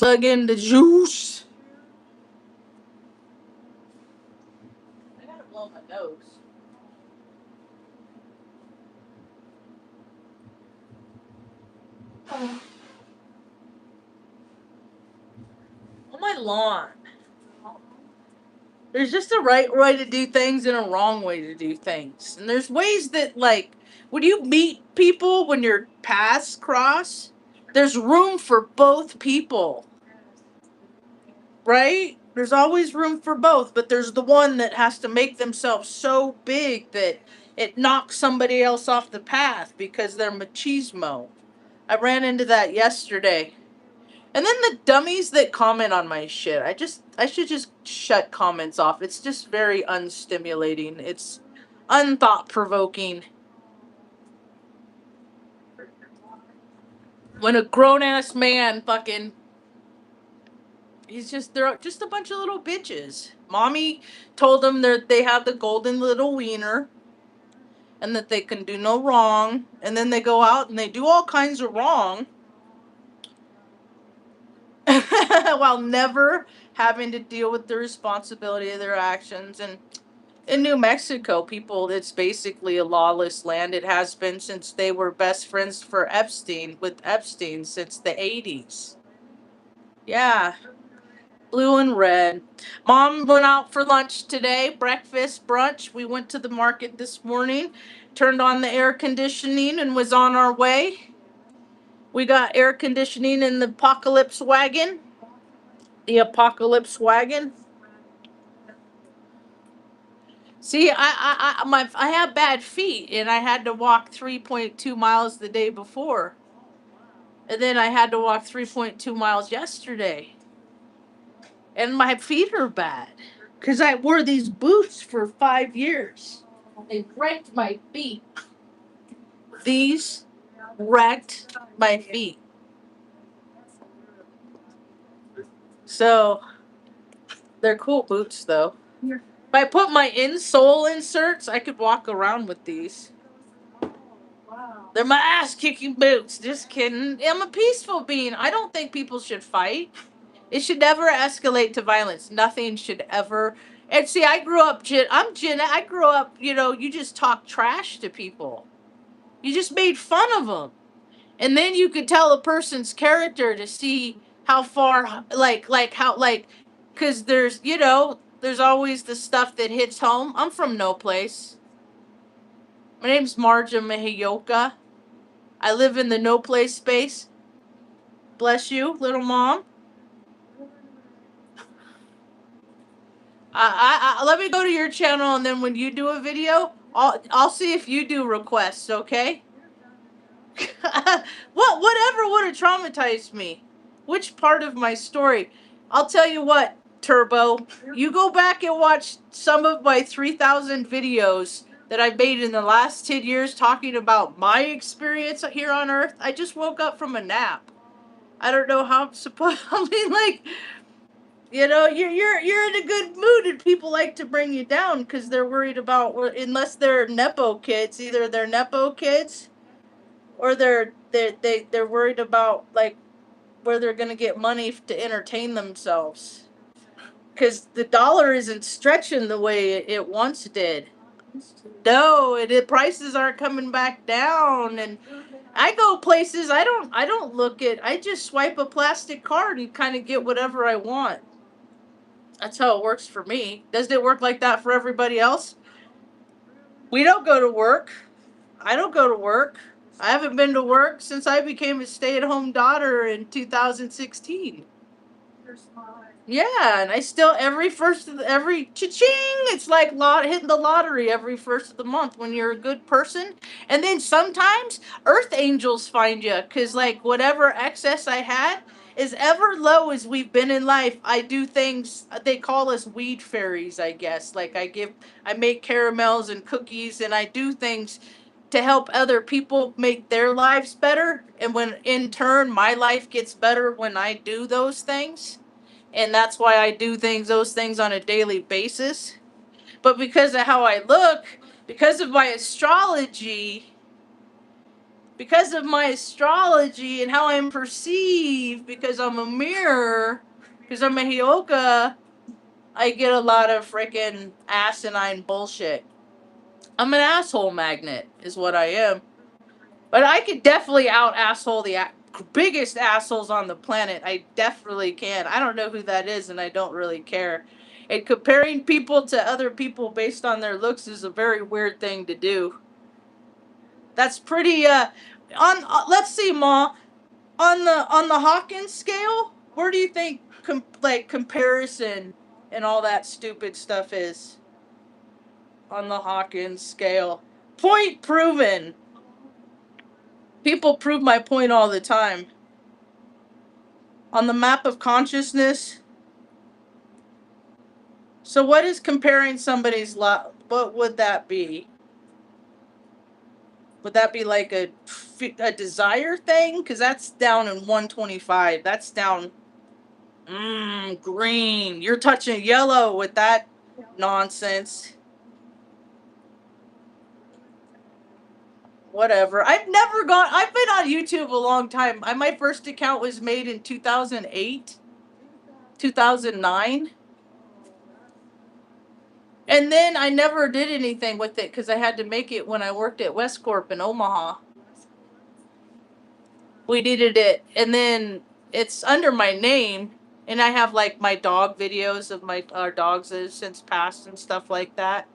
Plug in the juice. I gotta blow my nose. On my lawn. There's just a right way to do things and a wrong way to do things. And there's ways that, like, when you meet people, when your paths cross, there's room for both people. Right? There's always room for both, but there's the one that has to make themselves so big that it knocks somebody else off the path because they're machismo. I ran into that yesterday. And then the dummies that comment on my shit. I should just shut comments off. It's just very unstimulating. It's unthought provoking. When a grown ass man fucking they're just a bunch of little bitches. Mommy told them that they have the golden little wiener and that they can do no wrong, and then they go out and they do all kinds of wrong while never having to deal with the responsibility of their actions. And in New Mexico, people, it's basically a lawless land. It has been since they were best friends with Epstein since the 80s. Yeah. Blue and red. Mom went out for lunch today, breakfast, brunch. We went to the market this morning, turned on the air conditioning, and was on our way. We got air conditioning in the apocalypse wagon. The apocalypse wagon. See, I have bad feet, and I had to walk 3.2 miles the day before. And then I had to walk 3.2 miles yesterday. And my feet are bad. Because I wore these boots for 5 years. They wrecked my feet. These wrecked my feet. So, they're cool boots, though. If I put my insole inserts, I could walk around with these. They're my ass-kicking boots. Just kidding. I'm a peaceful being. I don't think people should fight. It should never escalate to violence. Nothing should ever. And see, I grew up. I grew up. You just talk trash to people. You just made fun of them, and then you could tell a person's character to see how far, because there's always the stuff that hits home. I'm from no place. My name's Marge Mehiyoka. I live in the no place space. Bless you, little mom. Let me go to your channel, and then when you do a video, I'll see if you do requests, okay? Whatever would have traumatized me? Which part of my story? I'll tell you what, Turbo. You go back and watch some of my 3,000 videos that I've made in the last 10 years talking about my experience here on Earth. I just woke up from a nap. I don't know how I'm supposed. I mean, like, you're in a good mood, and people like to bring you down because they're worried about, unless they're nepo kids. Either they're nepo kids, or they're worried about, like, where they're gonna get money to entertain themselves. Because the dollar isn't stretching the way it once did. No, prices aren't coming back down, and I go places. I don't look at. I just swipe a plastic card and kind of get whatever I want. That's how it works for me. Doesn't it work like that for everybody else? We don't go to work. I don't go to work. I haven't been to work since I became a stay-at-home daughter in 2016. Yeah, and I still every cha-ching. It's like hitting the lottery every first of the month when you're a good person. And then sometimes Earth angels find you, because, like, whatever excess I had is ever low as we've been in life. I do things, they call us weed fairies, I guess. Like, I make caramels and cookies, and I do things to help other people make their lives better. And when in turn my life gets better when I do those things. And that's why I do those things on a daily basis. But because of how I look, because of my astrology, because of my astrology and how I'm perceived, because I'm a mirror, because I'm a Hioka, I get a lot of freaking asinine bullshit. I'm an asshole magnet, is what I am. But I could definitely out asshole the biggest assholes on the planet. I definitely can. I don't know who that is, and I don't really care. And comparing people to other people based on their looks is a very weird thing to do. That's pretty. Let's see, Ma. On the Hawkins scale, where do you think comparison and all that stupid stuff is? On the Hawkins scale, point proven. People prove my point all the time. On the map of consciousness. So what is comparing somebody's what would that be? Would that be like a desire thing? Because that's down in 125. That's down green. You're touching yellow with that nonsense. Whatever. I've been on YouTube a long time. My first account was made in 2008, 2009. And then I never did anything with it because I had to make it when I worked at Westcorp in Omaha. We needed it. And then it's under my name. And I have like my dog videos of our dogs that have since passed and stuff like that.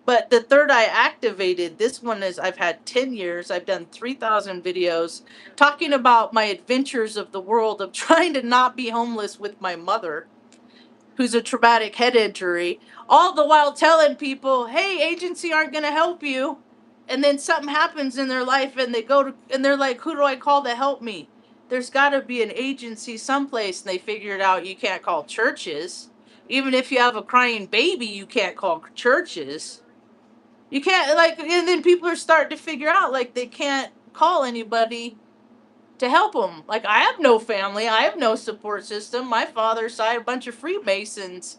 But the third I activated, this one is I've had 10 years. I've done 3,000 videos talking about my adventures of the world of trying to not be homeless with my mother, who's a traumatic head injury, all the while telling people, hey, agency aren't going to help you. And then something happens in their life and they're like, who do I call to help me? There's got to be an agency someplace. And they figured out you can't call churches. Even if you have a crying baby, you can't call churches. You can't, and then people are starting to figure out, they can't call anybody to help them. Like, I have no family. I have no support system. My father's side, a bunch of Freemasons.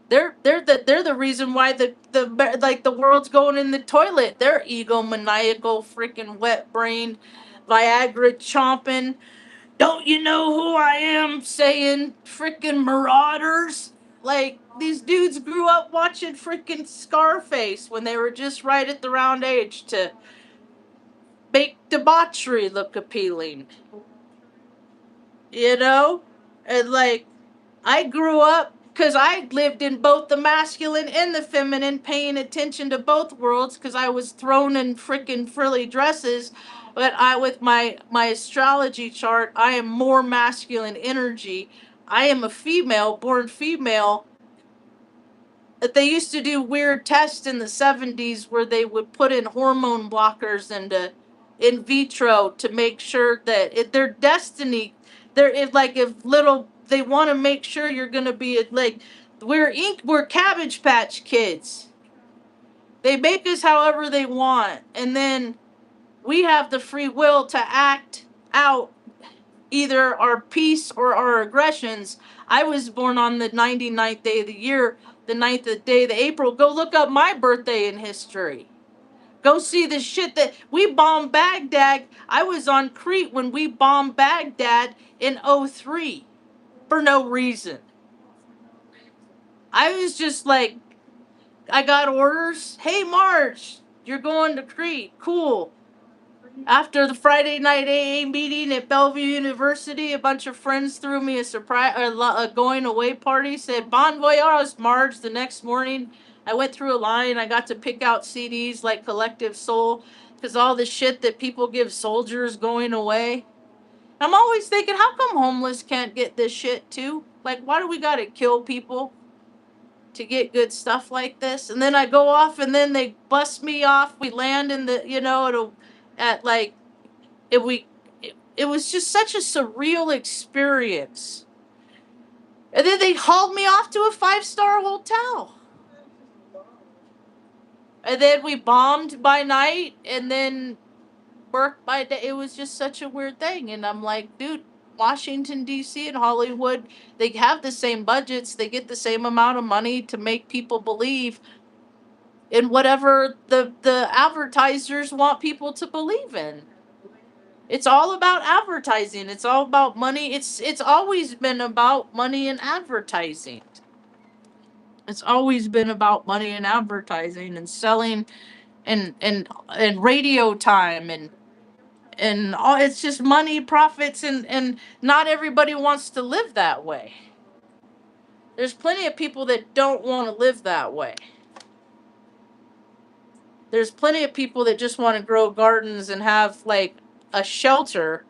They're the reason why the world's going in the toilet. They're egomaniacal, freaking wet brained, Viagra chomping. Don't you know who I am? Saying freaking marauders. Like, these dudes grew up watching freaking Scarface when they were just right at the round age to make debauchery look appealing. You know? And I grew up because I lived in both the masculine and the feminine, paying attention to both worlds because I was thrown in freaking frilly dresses. But with my astrology chart, I am more masculine energy. I am a female, born female. That they used to do weird tests in the 70s where they would put in hormone blockers into in vitro to make sure that their destiny, they want to make sure you're going to be we're Cabbage Patch Kids. They make us however they want, and then we have the free will to act out either our peace or our aggressions. I was born on the 99th day of the year, the 9th day of April. Go look up my birthday in history. Go see the shit that we bombed Baghdad. I was on Crete when we bombed Baghdad in 03 for no reason. I was just like, I got orders. Hey, Marge, you're going to Crete. Cool. After the Friday night AA meeting at Bellevue University, a bunch of friends threw me a going away party. Said Bon Voyage, Marge. The next morning, I went through a line. I got to pick out CDs like Collective Soul, because all the shit that people give soldiers going away. I'm always thinking, how come homeless can't get this shit too? Like, why do we gotta kill people to get good stuff like this? And then I go off, and then they bust me off. We land in the, it was just such a surreal experience. And then they hauled me off to a 5-star hotel. And then we bombed by night and then worked by day. It was just such a weird thing. And I'm like, dude, Washington, D.C. and Hollywood, they have the same budgets. They get the same amount of money to make people believe in whatever the advertisers want people to believe in. It's all about advertising. It's all about money. It's always been about money and advertising. It's always been about money and advertising and selling and radio time and all. It's just money, profits, and not everybody wants to live that way. There's plenty of people that don't want to live that way. There's plenty of people that just want to grow gardens and have like a shelter,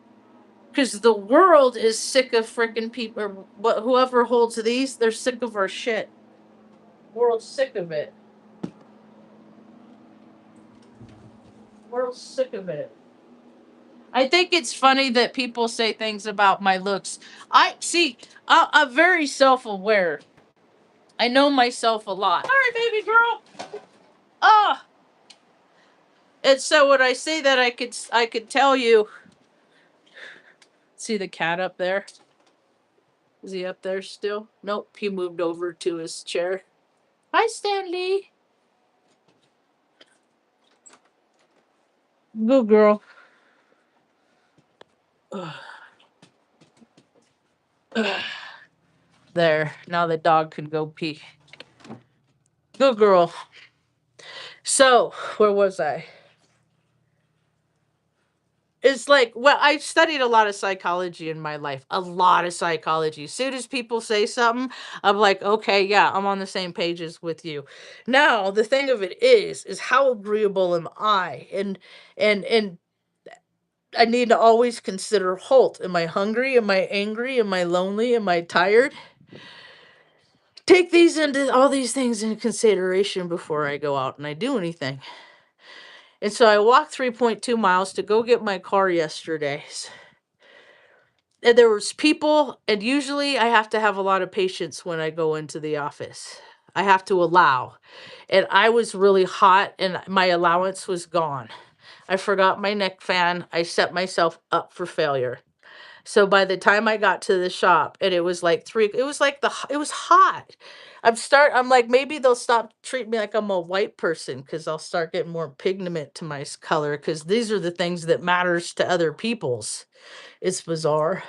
because the world is sick of freaking people. Or whoever holds these, they're sick of our shit. World's sick of it. World's sick of it. I think it's funny that people say things about my looks. I see. I'm very self-aware. I know myself a lot. Sorry, baby girl. Ah. And so when I say that, I could tell you. See the cat up there? Is he up there still? Nope, he moved over to his chair. Hi, Stanley. Good girl. There. Now the dog can go pee. Good girl. So, where was I? It's like, well, I've studied a lot of psychology in my life. A lot of psychology. As soon as people say something, I'm like, okay, yeah, I'm on the same page as with you. Now, the thing of it is how agreeable am I? And I need to always consider halt. Am I hungry? Am I angry? Am I lonely? Am I tired? Take these into all these things into consideration before I go out and I do anything. And so I walked 3.2 miles to go get my car yesterday. And there was people, and usually I have to have a lot of patience when I go into the office. I have to allow. And I was really hot and my allowance was gone. I forgot my neck fan. I set myself up for failure. So by the time I got to the shop, and it was like it was hot. I'm like, maybe they'll stop treating me like I'm a white person, because I'll start getting more pigment to my color, because these are the things that matters to other people's. It's bizarre.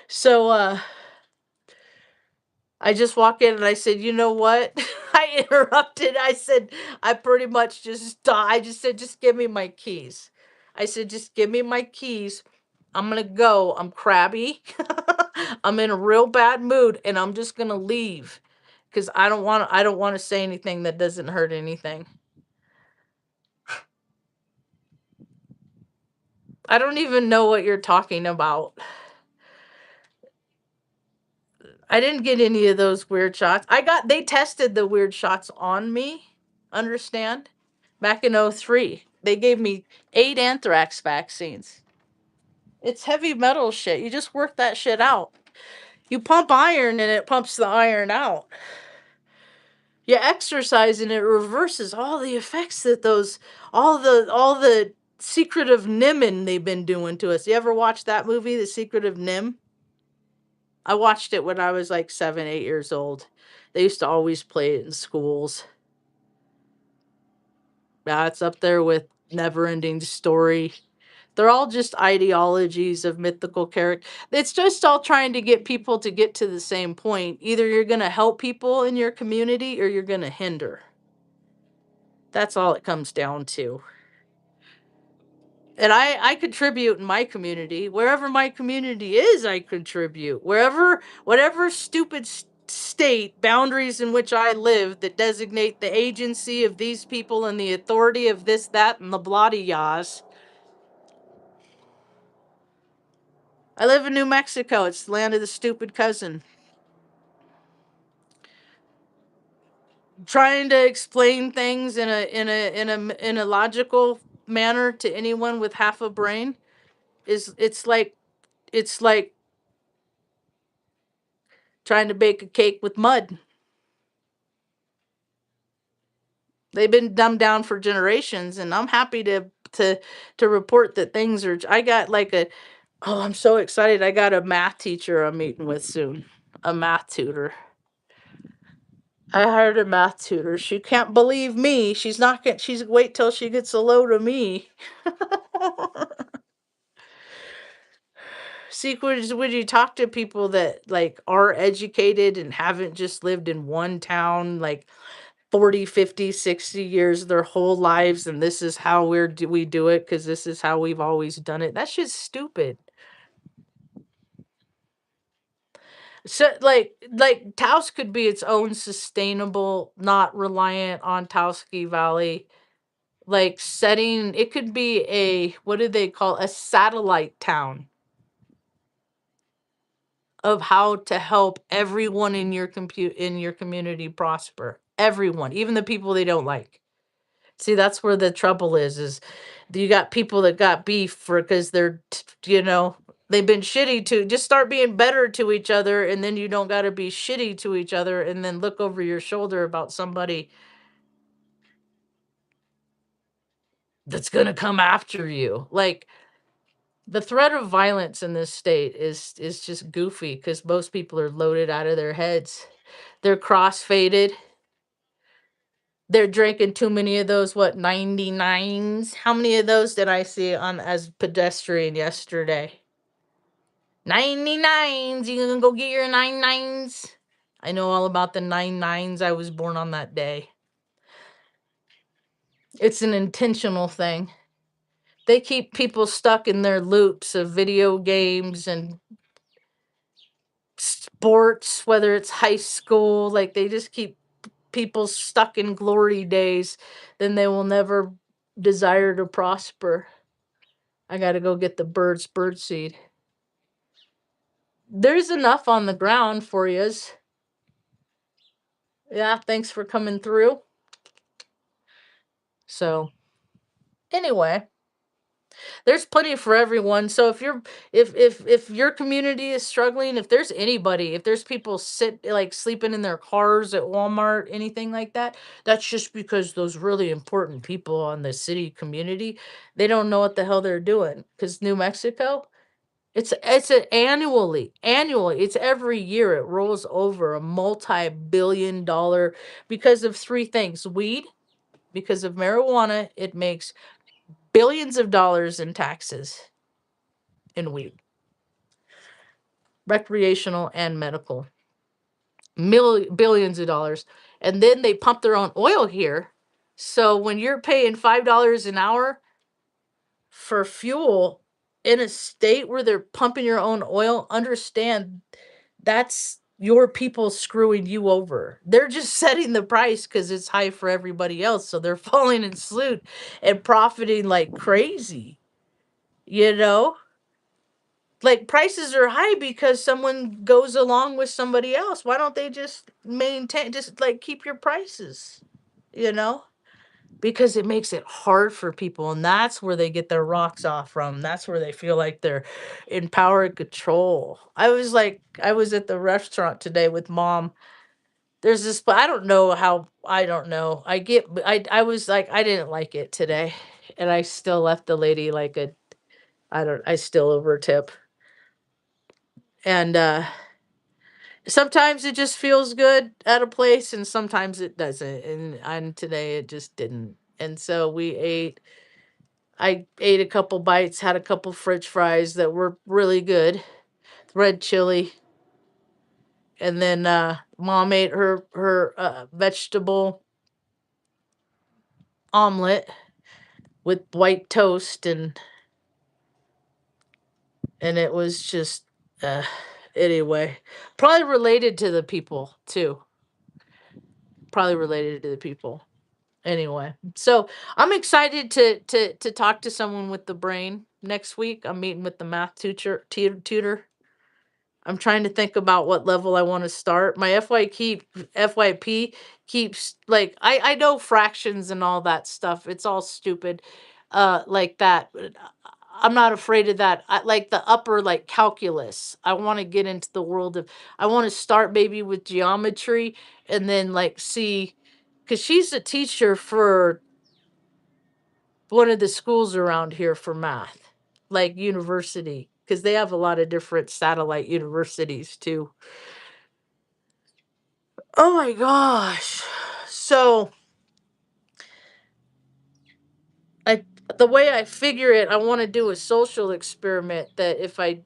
So I just walk in and I said, you know what? I interrupted. I said, I pretty much I just said, just give me my keys. I said, just give me my keys. I'm going to go. I'm crabby. I'm in a real bad mood and I'm just going to leave, because I don't want to say anything that doesn't hurt anything. I don't even know what you're talking about. I didn't get any of those weird shots. They tested the weird shots on me. Understand? Back in '03, they gave me 8 anthrax vaccines. It's heavy metal shit. You just work that shit out. You pump iron and it pumps the iron out. You exercise and it reverses all the effects that all the Secret of Nimin they've been doing to us. You ever watch that movie, The Secret of Nim? I watched it when I was like 7, 8 years old. They used to always play it in schools. Yeah, it's up there with Never Ending Story. They're all just ideologies of mythical character. It's just all trying to get people to get to the same point. Either you're going to help people in your community or you're going to hinder. That's all it comes down to. And I contribute in my community. Wherever my community is, I contribute. Whatever stupid state boundaries in which I live that designate the agency of these people and the authority of this, that, and the bloody yas. I live in New Mexico. It's the land of the stupid cousin. Trying to explain things in a logical manner to anyone with half a brain is it's like trying to bake a cake with mud. They've been dumbed down for generations, and I'm happy to report that things are. I got like a. Oh, I'm so excited! I got a math teacher I'm meeting with soon, a math tutor. I hired a math tutor. She can't believe me. She's not gonna. She's wait till she gets a load of me. See, when you talk to people that like are educated and haven't just lived in one town like 40, 50, 60 years their whole lives, and this is how we do it because this is how we've always done it. That shit's stupid. So like Taos could be its own sustainable, not reliant on Tauski Valley. Like setting it could be a what do they call a satellite town of how to help everyone in your compute in your community prosper. Everyone, even the people they don't like. See, that's where the trouble is you got people that got beef for because they've been shitty to just start being better to each other, and then you don't got to be shitty to each other and then look over your shoulder about somebody that's going to come after you. Like the threat of violence in this state is just goofy because most people are loaded out of their heads. They're cross-faded. They're drinking too many of those, what, 99s? How many of those did I see on as pedestrian yesterday? 99s. You gonna go get your 99s? I know all about the 99s. I was born on that day. It's an intentional thing. They keep people stuck in their loops of video games and sports, whether it's high school. Like they just keep people stuck in glory days. Then they will never desire to prosper. I got to go get the bird seed. There's enough on the ground for yous. Yeah, thanks for coming through. So, anyway, there's plenty for everyone. So if your community is struggling, if there's anybody, if there's people sleeping in their cars at Walmart, anything like that, that's just because those really important people on the city community, they don't know what the hell they're doing. Because New Mexico, annually, it's every year it rolls over a multi-billion-dollar because of three things: weed, because of marijuana, it makes billions of dollars in taxes in weed, recreational and medical, billions of dollars, and then they pump their own oil here. So when you're paying $5 an hour for fuel in a state where they're pumping your own oil, understand that's your people screwing you over. They're just setting the price because it's high for everybody else. So they're falling in suit and profiting like crazy. You know? Like prices are high because someone goes along with somebody else. Why don't they just just like keep your prices? You know? Because it makes it hard for people, and that's where they get their rocks off from. That's where they feel like they're in power and control. I was at the restaurant today with mom. There's this, but I don't know. I was like, I didn't like it today, and I still left the lady like I still over tip. And sometimes it just feels good at a place, and sometimes it doesn't. And today it just didn't. And so I ate a couple bites, had a couple French fries that were really good, red chili, and then mom ate her vegetable omelet with white toast, and it was just uh, anyway, probably related to the people too. Probably related to the people. Anyway, so I'm excited to talk to someone with the brain next week. I'm meeting with the math tutor. I'm trying to think about what level I want to start. My FYP keeps like I know fractions and all that stuff. It's all stupid, like that. But I'm not afraid of that. I like the upper like calculus. I want to get into the world of. I want to start maybe with geometry and then like see, because she's a teacher for one of the schools around here for math, like university, because they have a lot of different satellite universities too. Oh my gosh. So I the way I figure it, I want to do a social experiment that if I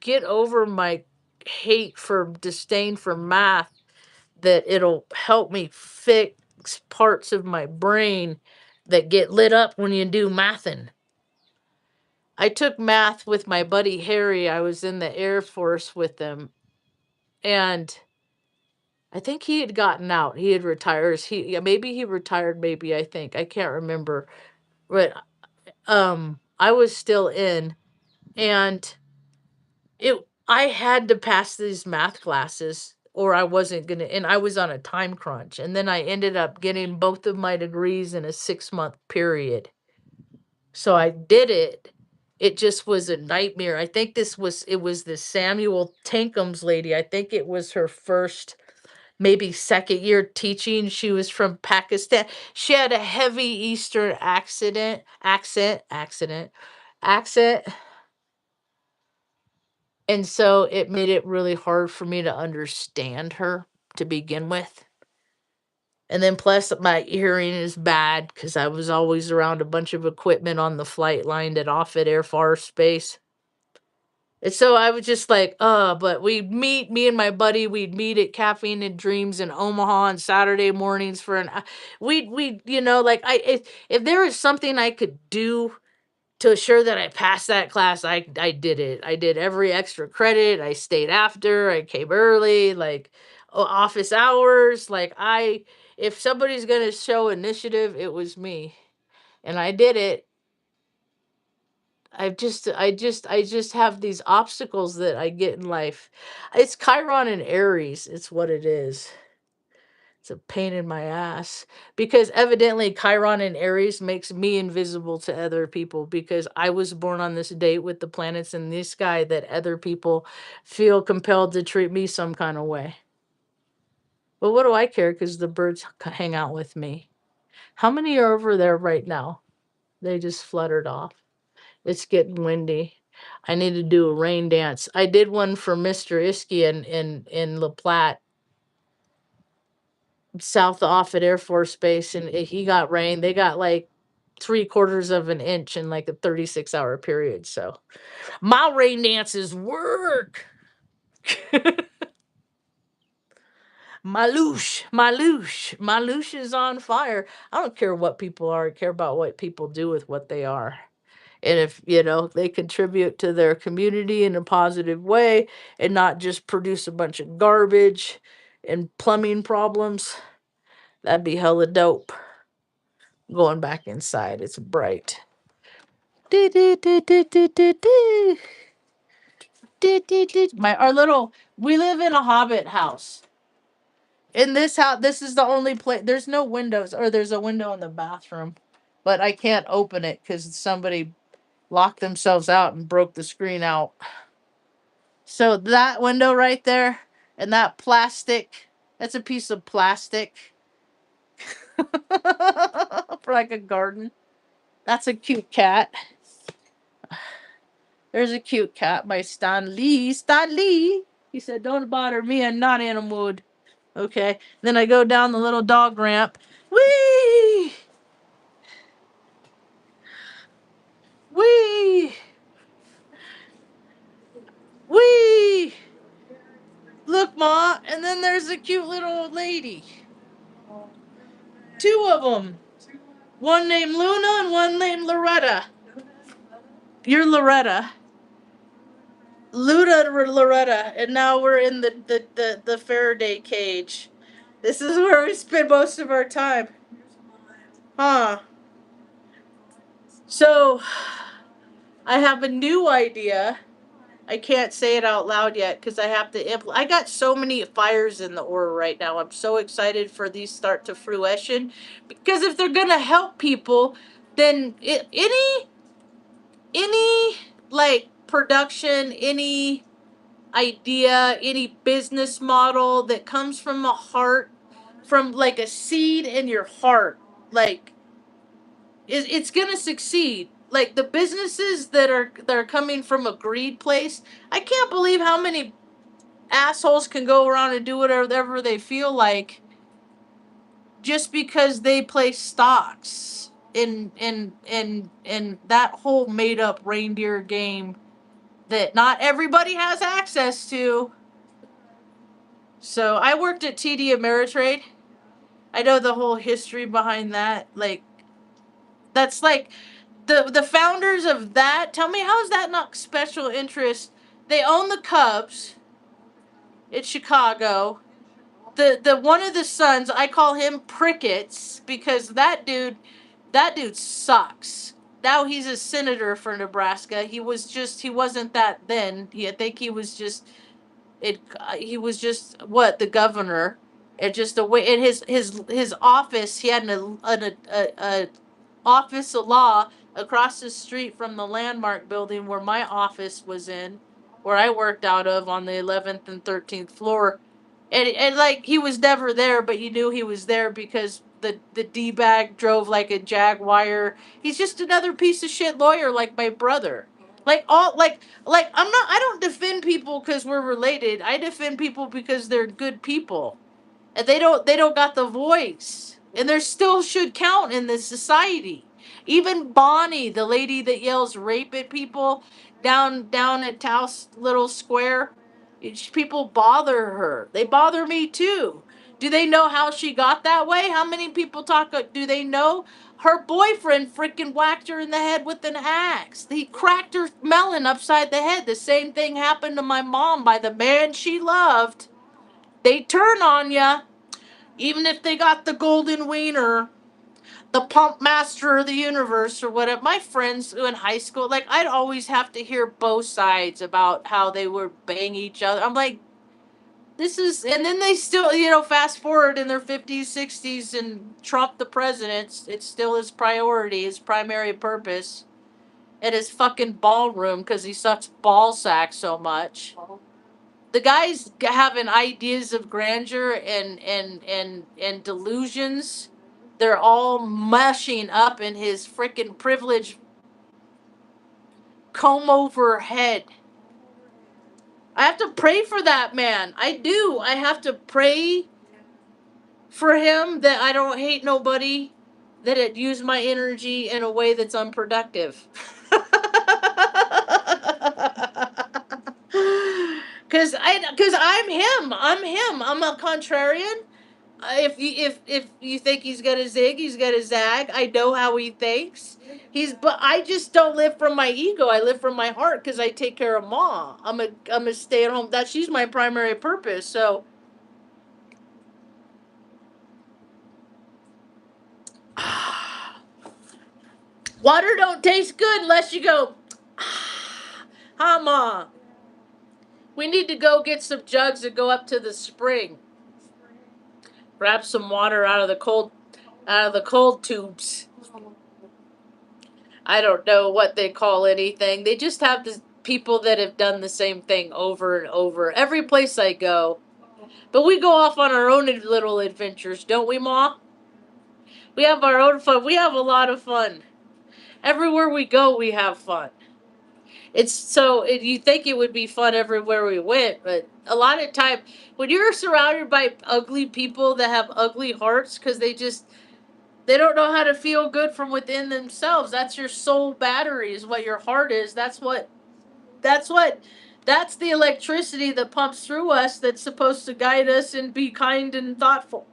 get over my hate for disdain for math, that it'll help me fix parts of my brain that get lit up when you do mathin'. I took math with my buddy Harry. I was in the Air Force with him, and I think he had gotten out. He had retired. He yeah, maybe he retired, maybe I think. I can't remember. But I was still in, and it I had to pass these math classes or I wasn't going to, and I was on a time crunch, and then I ended up getting both of my degrees in a 6-month period. So I did it. It just was a nightmare. I think it was the Samuel Tankham's lady. I think it was her first, maybe second year teaching. She was from Pakistan. She had a heavy Eastern accent. And so it made it really hard for me to understand her to begin with. And then plus my hearing is bad because I was always around a bunch of equipment on the flight line at Offutt Air Force Base. And so I was just like, but we'd meet, me and my buddy, we'd meet at Caffeine and Dreams in Omaha on Saturday mornings for we'd, like if there was something I could do to assure that I passed that class, I did it. I did every extra credit. I stayed after. I came early, like office hours. If somebody's gonna show initiative, it was me, and I did it. I just have these obstacles that I get in life. It's Chiron and Aries. It's what it is. It's a pain in my ass because evidently Chiron and Aries makes me invisible to other people because I was born on this date with the planets in the sky that other people feel compelled to treat me some kind of way. But what do I care because the birds hang out with me? How many are over there right now? They just fluttered off. It's getting windy. I need to do a rain dance. I did one for Mr. Iski in La Platte, south of Offutt Air Force Base, and he got rain. They got like 3/4 of an inch in like a 36-hour period. So my rain dances work. My louche is on fire. I don't care what people are. I care about what people do with what they are. And if, they contribute to their community in a positive way and not just produce a bunch of garbage and plumbing problems, that'd be hella dope. Going back inside, it's bright. We live in a hobbit house. In this house, this is the only place. There's no windows, or there's a window in the bathroom, but I can't open it because somebody locked themselves out and broke the screen out. So that window right there, and that plastic, that's a piece of plastic for like a garden. That's a cute cat. There's a cute cat by Stan Lee. Stan Lee. He said, "Don't bother me. I'm not in a mood." Okay. Then I go down the little dog ramp. Whee! Whee! Whee! Look, Ma. And then there's a cute little old lady. Two of them. One named Luna and one named Loretta. You're Loretta. Loretta. And now we're in the Faraday cage. This is where we spend most of our time. Huh. So, I have a new idea. I can't say it out loud yet because I have to I got so many fires in the aura right now. I'm so excited for these start to fruition because if they're gonna help people, then any like production, any idea, any business model that comes from a heart, from like a seed in your heart, like it's gonna succeed. Like the businesses that are coming from a greed place, I can't believe how many. assholes can go around and do whatever they feel like just because they play stocks in that whole made up reindeer game that not everybody has access to. So I worked at TD Ameritrade. I know the whole history behind that. Like, that's like the founders of that. Tell me, how is that not special interest? They own the Cubs. It's Chicago. The one of the sons, I call him Prickets because that dude sucks. Now he's a senator for Nebraska. He wasn't that then. I think he was just he was just what, the governor. It just a way in his office. He had a office of law across the street from the Landmark building where my office was in, where I worked out of on the 11th and 13th floor. And like, he was never there, but you knew he was there because the D-bag drove like a Jaguar. He's just another piece of shit lawyer like my brother. I don't defend people because we're related. I defend people because they're good people. And they don't got the voice. And they still should count in this society. Even Bonnie, the lady that yells rape at people down at Taos Little Square, people bother her. They bother me too. Do they know how she got that way? How many people talk? Do they know? Her boyfriend freaking whacked her in the head with an axe. He cracked her melon upside the head. The same thing happened to my mom by the man she loved. They turn on ya, even if they got the golden wiener, the pump master of the universe or whatever. My friends in high school, like, I'd always have to hear both sides about how they would bang each other. I'm like, and then they still, fast forward in their 50s, 60s, and Trump the president, it's still his priority, his primary purpose at his fucking ballroom because he sucks ball sack so much. The guy's having ideas of grandeur and delusions. They're all mushing up in his freaking privilege comb over head. I have to pray for that man. I do. I have to pray for him that I don't hate nobody, that it use my energy in a way that's unproductive. Cause I'm him. I'm a contrarian. If you think he's gonna zig, he's gonna zag. I know how he thinks. But I just don't live from my ego. I live from my heart because I take care of Ma. I'm a stay at home. She's my primary purpose. So water don't taste good unless you go, huh, Ma? We need to go get some jugs and go up to the spring. Grab some water out of the cold tubes. I don't know what they call anything. They just have the people that have done the same thing over and over. Every place I go. But we go off on our own little adventures, don't we, Ma? We have our own fun. We have a lot of fun. Everywhere we go, we have fun. You think it would be fun everywhere we went, but a lot of time when you're surrounded by ugly people that have ugly hearts because they don't know how to feel good from within themselves. That's your soul battery, is what your heart is. That's what that's the electricity that pumps through us that's supposed to guide us and be kind and thoughtful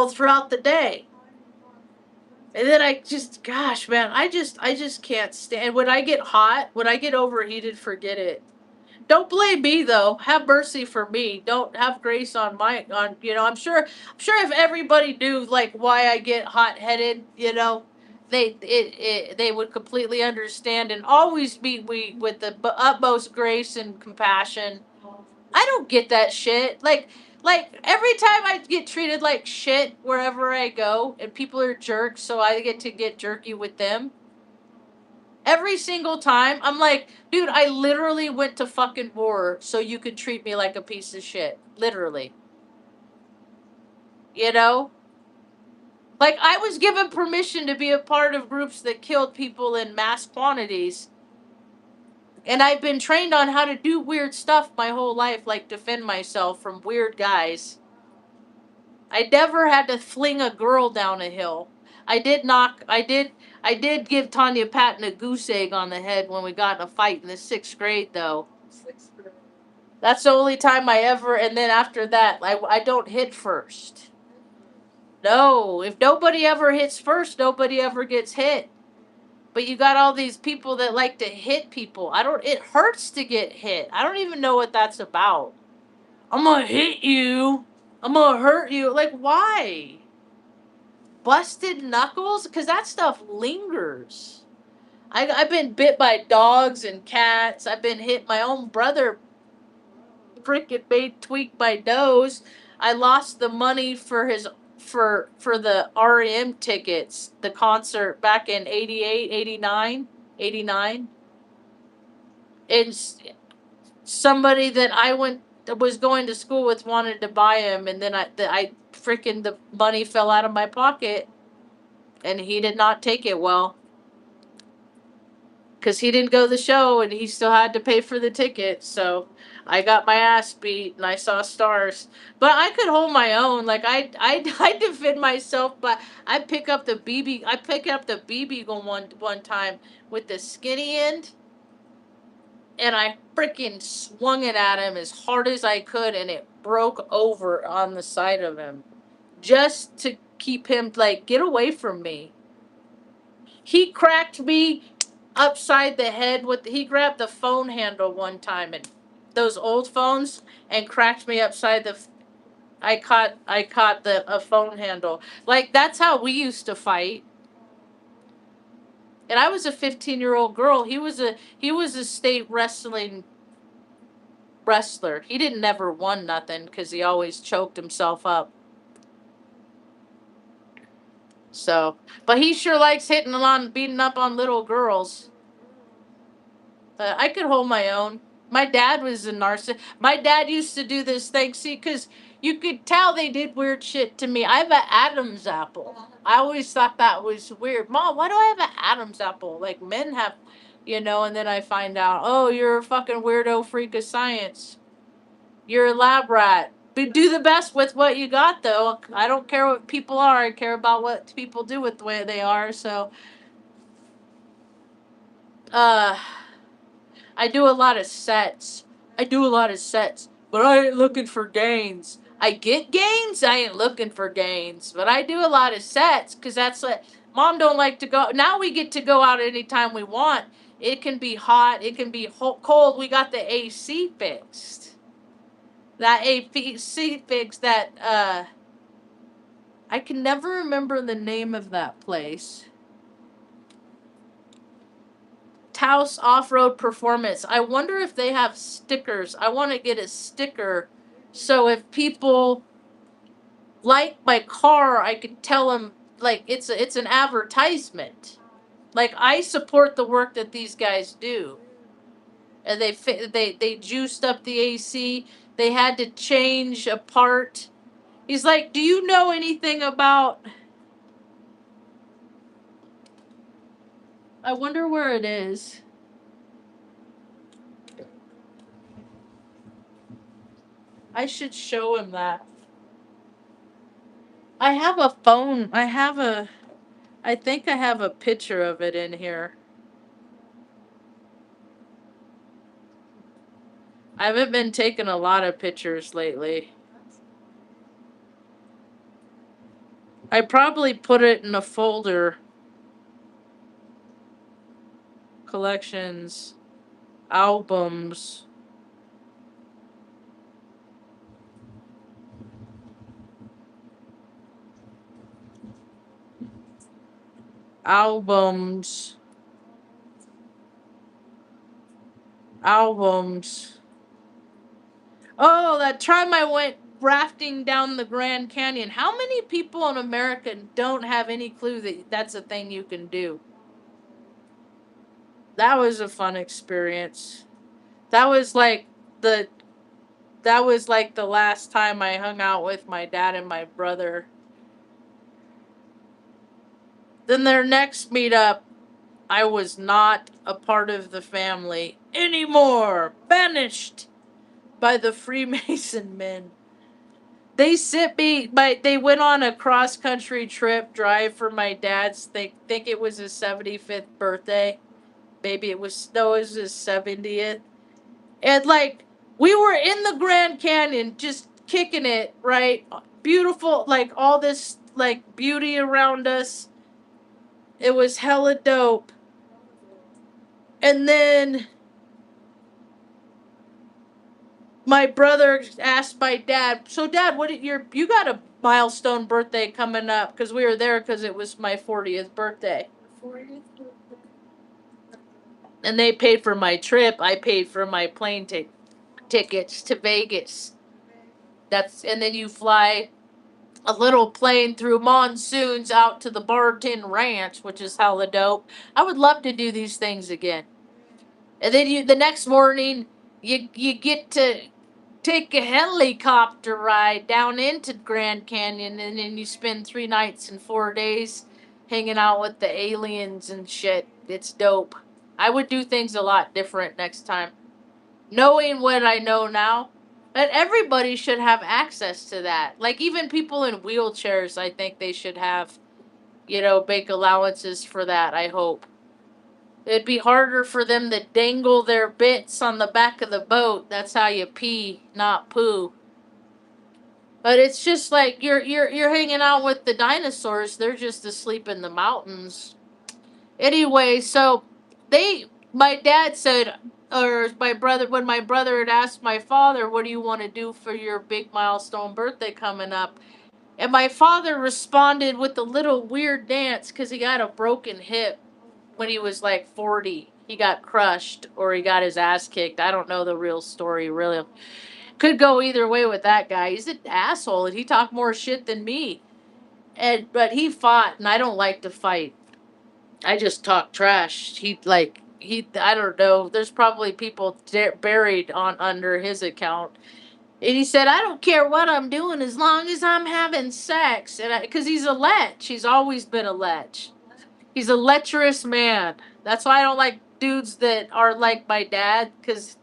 throughout the day. And then gosh, man, I just can't stand when I get hot, when I get overheated, forget it. Don't blame me though. Have mercy for me. Don't have grace on I'm sure if everybody knew like why I get hot headed, they would completely understand and always meet me with the utmost grace and compassion. I don't get that shit. Like every time I get treated like shit wherever I go, and people are jerks, so I get to get jerky with them. Every single time, I'm like, dude, I literally went to fucking war so you could treat me like a piece of shit. Literally. You know? Like, I was given permission to be a part of groups that killed people in mass quantities. And I've been trained on how to do weird stuff my whole life, like defend myself from weird guys. I never had to fling a girl down a hill. I did give Tanya Patton a goose egg on the head when we got in a fight in the 6th grade, though. That's the only time I ever, and then after that, I don't hit first. No, if nobody ever hits first, nobody ever gets hit. But you got all these people that like to hit people. It hurts to get hit. I don't even know what that's about. I'm gonna hit you. I'm gonna hurt you. Like, why? Busted knuckles? Because that stuff lingers. I've been bit by dogs and cats. I've been hit. My own brother freaking made tweak my nose. I lost the money for his for the REM tickets, the concert back in 88, 89, 89. And somebody that I was going to school with wanted to buy him, and then I freaking the money fell out of my pocket, and he did not take it well. Because he didn't go to the show and he still had to pay for the ticket. So I got my ass beat and I saw stars. But I could hold my own. Like I defend myself, but I pick up the BB gun one time with the skinny end, and I freaking swung it at him as hard as I could, and it broke over on the side of him, just to keep him like, get away from me. He cracked me upside the head with. He grabbed the phone handle one time, and those old phones, and cracked me upside the. I caught the a phone handle. Like, that's how we used to fight. And I was a 15-year-old girl. He was a state wrestler. He didn't never won nothing because he always choked himself up. So, but he sure likes beating up on little girls. But I could hold my own. My dad was a narcissist. My dad used to do this thing, see, because you could tell they did weird shit to me. I have an Adam's apple. I always thought that was weird. Mom, why do I have an Adam's apple? Like, men have, and then I find out, oh, you're a fucking weirdo freak of science. You're a lab rat. But do the best with what you got, though. I don't care what people are. I care about what people do with the way they are. So, uh, I do a lot of sets. But I ain't looking for gains. I get gains. I ain't looking for gains. But I do a lot of sets because that's what Mom don't like to go. Now we get to go out anytime we want. It can be hot. It can be cold. We got the AC fixed. That AC fixed that. I can never remember the name of that place. Taos Off-Road Performance. I wonder if they have stickers. I want to get a sticker so if people like my car, I could tell them, like, it's an advertisement. Like, I support the work that these guys do. And they juiced up the AC. They had to change a part. He's like, "Do you know anything about?" I wonder where it is. I should show him that. I have a phone. I think I have a picture of it in here. I haven't been taking a lot of pictures lately. I probably put it in a folder. Collections. Albums. Albums. Albums. Oh, that time I went rafting down the Grand Canyon. How many people in America don't have any clue that that's a thing you can do? That was a fun experience. That was like the that was like the last time I hung out with my dad and my brother. Then their next meetup, I was not a part of the family, anymore. Banished by the Freemason men. They sent me they went on a cross country trip drive for my dad's think it was his 75th birthday. Maybe it was no, it was his 70th. And like we were in the Grand Canyon just kicking it, right? Beautiful, like all this like beauty around us. It was hella dope. And then my brother asked my dad, "So dad, you got a milestone birthday coming up?" Because we were there because it was my 40th birthday. 40th. And they paid for my trip. I paid for my plane tickets to Vegas. And then you fly a little plane through monsoons out to the Barton Ranch, which is hella dope. I would love to do these things again. And then the next morning you get to take a helicopter ride down into Grand Canyon, and then you spend 3 nights and 4 days hanging out with the aliens and shit. It's dope. I would do things a lot different next time. Knowing what I know now. But everybody should have access to that. Like even people in wheelchairs, I think they should have, make allowances for that, I hope. It'd be harder for them to dangle their bits on the back of the boat. That's how you pee, not poo. But it's just like you're hanging out with the dinosaurs. They're just asleep in the mountains. Anyway, so my dad said, or my brother, when my brother had asked my father, "What do you want to do for your big milestone birthday coming up?" And my father responded with a little weird dance because he got a broken hip when he was like 40. He got crushed or he got his ass kicked. I don't know the real story, really. Could go either way with that guy. He's an asshole and he talked more shit than me. But he fought and I don't like to fight. I just talk trash. I don't know. There's probably people buried on under his account. And he said, "I don't care what I'm doing as long as I'm having sex." And because he's a lech. He's always been a lech. He's a lecherous man. That's why I don't like dudes that are like my dad. Because,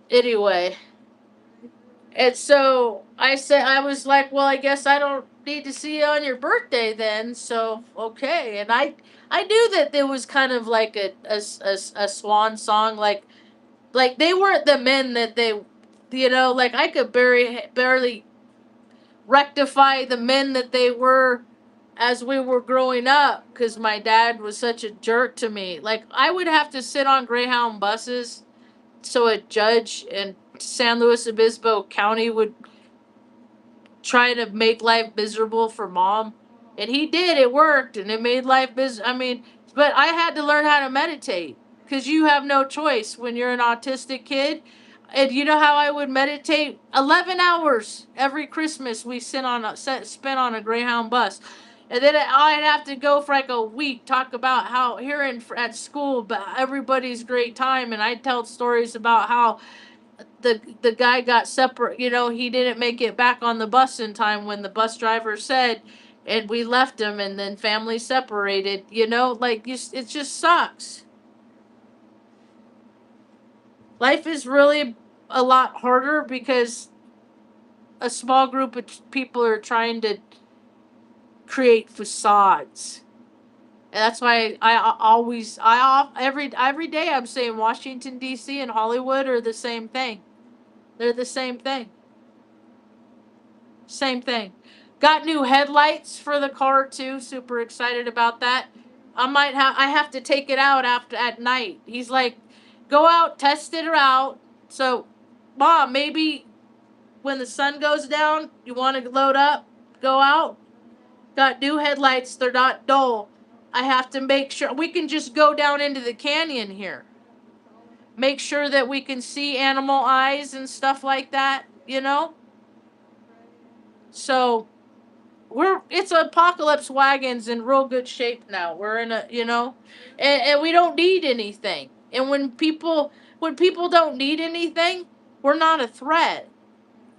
anyway. And so I was like, "Well, I guess I don't need to see you on your birthday then." So, okay. And I knew that there was kind of like a swan song. Like they weren't the men that like I could barely rectify the men that they were as we were growing up because my dad was such a jerk to me. Like I would have to sit on Greyhound buses so a judge in San Luis Obispo County would try to make life miserable for mom. And he did. It worked and it made life I mean, but I had to learn how to meditate because you have no choice when you're an autistic kid. And you know how I would meditate? 11 hours every Christmas we spent on a Greyhound bus. And then I'd have to go for like a week, talk about how here at school, but everybody's great time. And I'd tell stories about how the guy got separate. He didn't make it back on the bus in time when the bus driver said, and we left him, and then family separated. It just sucks. Life is really a lot harder because a small group of people are trying to create facades. And that's why every day I'm saying Washington D.C. and Hollywood are the same thing. They're the same thing. Same thing. Got new headlights for the car too. Super excited about that. I have to take it out after at night. He's like, "Go out, test it out." So, Mom, maybe when the sun goes down, you want to load up, go out. Got new headlights. They're not dull. I have to make sure we can just go down into the canyon here. Make sure that we can see animal eyes and stuff like that. So it's apocalypse wagons in real good shape now. We're in and we don't need anything. And when people don't need anything, we're not a threat.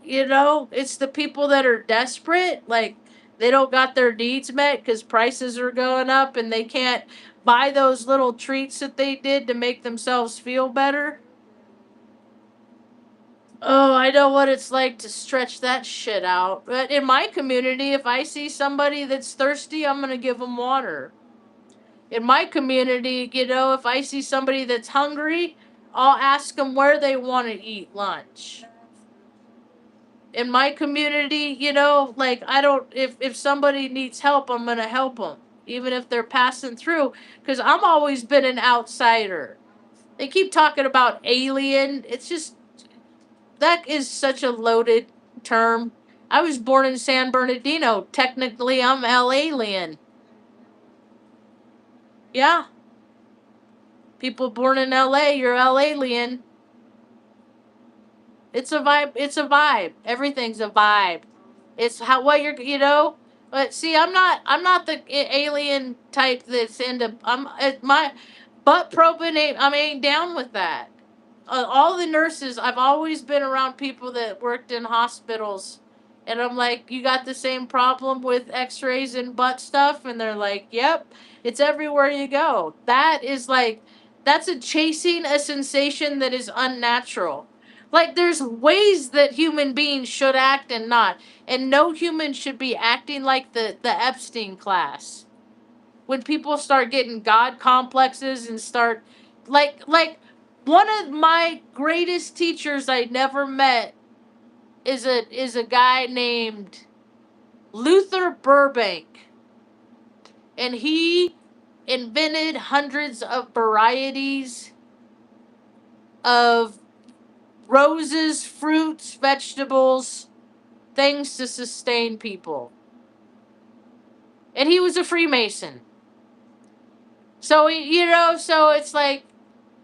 It's the people that are desperate, like they don't got their needs met because prices are going up and they can't buy those little treats that they did to make themselves feel better. Oh, I know what it's like to stretch that shit out. But in my community, if I see somebody that's thirsty, I'm going to give them water. In my community, you know, if I see somebody that's hungry, I'll ask them where they want to eat lunch. In my community, you know, like I don't, if somebody needs help, I'm going to help them, even if they're passing through, because I'm always been an outsider. They keep talking about alien. It's just, that is such a loaded term. I was born in San Bernardino. Technically, I'm alien. Yeah. People born in LA, you're alien. It's a vibe. It's a vibe. Everything's a vibe. It's how what you're, you know. But see, I'm not the alien type that's into. My butt probing. I ain't down with that. All the nurses. I've always been around people that worked in hospitals, and I'm like, you got the same problem with X-rays and butt stuff, and they're like, yep, it's everywhere you go. That is like, that's a chasing a sensation that is unnatural. Like, there's ways that human beings should act and not. And no human should be acting like the Epstein class. When people start getting God complexes and start, like one of my greatest teachers I never met is a guy named Luther Burbank. And he invented hundreds of varieties of roses, fruits, vegetables, things to sustain people. And he was a Freemason. So, you know, so it's like,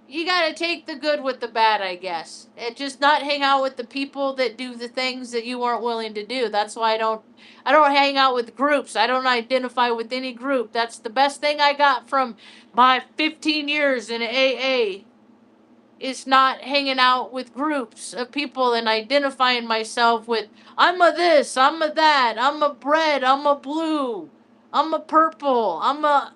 you gotta take the good with the bad, I guess. And just not hang out with the people that do the things that you weren't willing to do. That's why I don't hang out with groups. I don't identify with any group. That's the best thing I got from my 15 years in AA. Is not hanging out with groups of people and identifying myself with, I'm a this, I'm a that, I'm a red, I'm a blue, I'm a purple, I'm a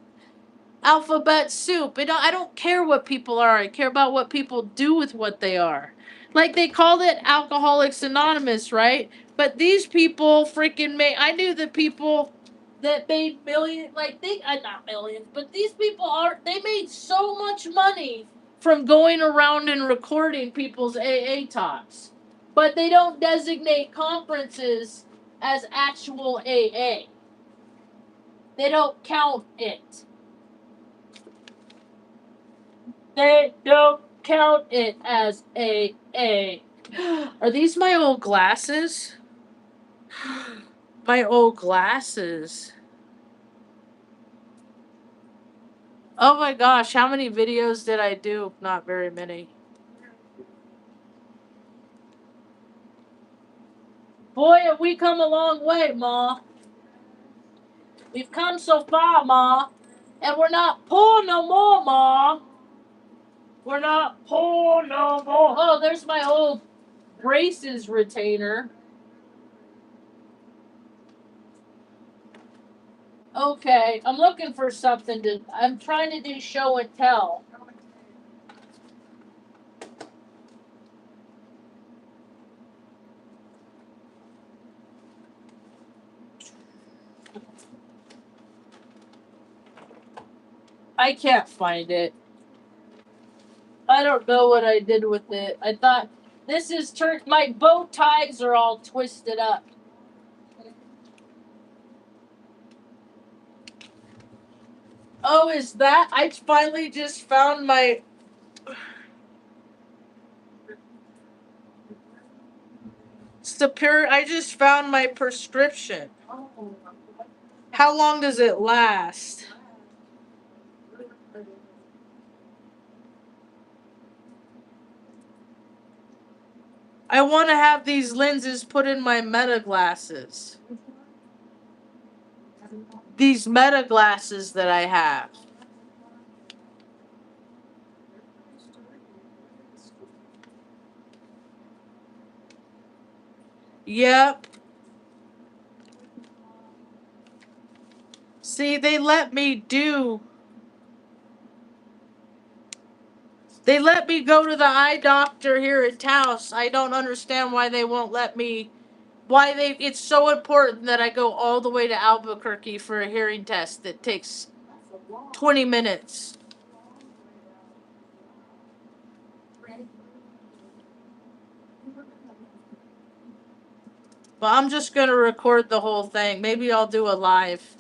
alphabet soup. I don't care what people are. I care about what people do with what they are. Like, they called it Alcoholics Anonymous, right? But these people freaking made. I knew the people that made millions. Like, not millions, but these people are. They made so much money from going around and recording people's AA talks. But they don't designate conferences as actual AA. They don't count it. They don't count it as AA. Are these my old glasses? My old glasses. Oh my gosh, how many videos did I do? Not very many. Boy, have we come a long way, Ma. We've come so far, Ma. And we're not poor no more, Ma. We're not poor no more. Oh, there's my old braces retainer. Okay, I'm looking for something to. I'm trying to do show and tell. I can't find it. I don't know what I did with it. I thought this is my bow ties are all twisted up. Oh, is that? I finally just found my. Superior. I just found my prescription. How long does it last? I want to have these lenses put in my meta glasses. These meta glasses that I have. Yep. See, they let me do. They let me go to the eye doctor here in Taos. I don't understand why they won't let me. It's so important that I go all the way to Albuquerque for a hearing test that takes 20 minutes. But I'm just going to record the whole thing. Maybe I'll do a live.